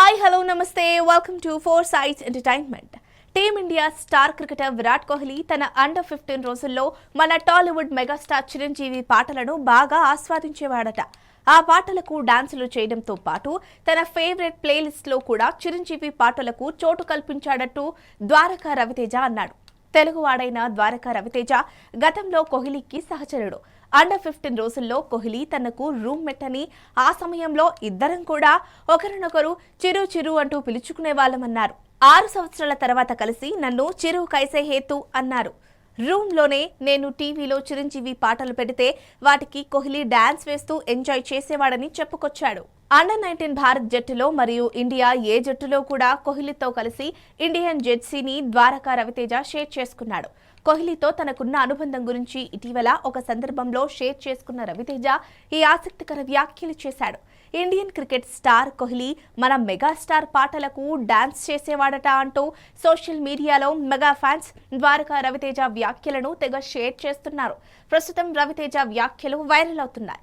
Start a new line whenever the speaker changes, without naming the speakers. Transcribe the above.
Hi hello నమస్తే welcome to four sites entertainment. Team India star cricketer Virat Kohli తన under 15 రోజుల్లో మన టాలీవుడ్ మెగాస్టార్ చిరంజీవి పాటలను బాగా ఆస్వాదించేవాడట. ఆ పాటలకు డాన్సులు చేయడంతో పాటు తన ఫేవరెట్ ప్లేలిస్ట్లో కూడా చిరంజీవి పాటలకు చోటు కల్పించాడట్టు ద్వారకా రవితేజ అన్నాడు. తెలుగువాడైన ద్వారకా రవితేజ గతంలో కోహ్లీకి సహచరుడు. అండర్ 15 రోజుల్లో కోహ్లీ తనకు రూమ్మేట్ అని, ఆ సమయంలో ఇద్దరం కూడా ఒకరినొకరు చిరు చిరు అంటూ పిలుచుకునే వాళ్ళమన్నారు. 6 సంవత్సరాల తర్వాత కలిసి నన్ను చిరు కైసే హేతు అన్నారు. రూమ్లోనే నేను టీవీలో చిరంజీవి పాటలు పెడితే వాటికి కోహ్లీ డాన్స్ వేస్తూ ఎంజాయ్ చేసేవాడని చెప్పుకొచ్చాడు. అండర్ 19 భారత్ జట్టులో మరియు ఇండియా ఏ జట్టులో కూడా కోహ్లీతో కలిసి ఇండియన్ జెర్సీని ద్వారకా రవితేజ షేర్ చేసుకున్నాడు. కోహ్లీతో తనకున్న అనుబంధం గురించి ఇటీవల ఒక సందర్భంలో షేర్ చేసుకున్న రవితేజ ఈ ఆసక్తికర వ్యాఖ్యలు చేశాడు. ఇండియన్ క్రికెట్ స్టార్ కోహ్లీ మన మెగాస్టార్ పాటలకు డాన్స్ చేసేవాడట అంటూ సోషల్ మీడియాలో మెగా ఫ్యాన్స్ ద్వారకా రవితేజ వ్యాఖ్యలను తెగ షేర్ చేస్తున్నారు. ప్రస్తుతం రవితేజ వ్యాఖ్యలు వైరల్ అవుతున్నాయి.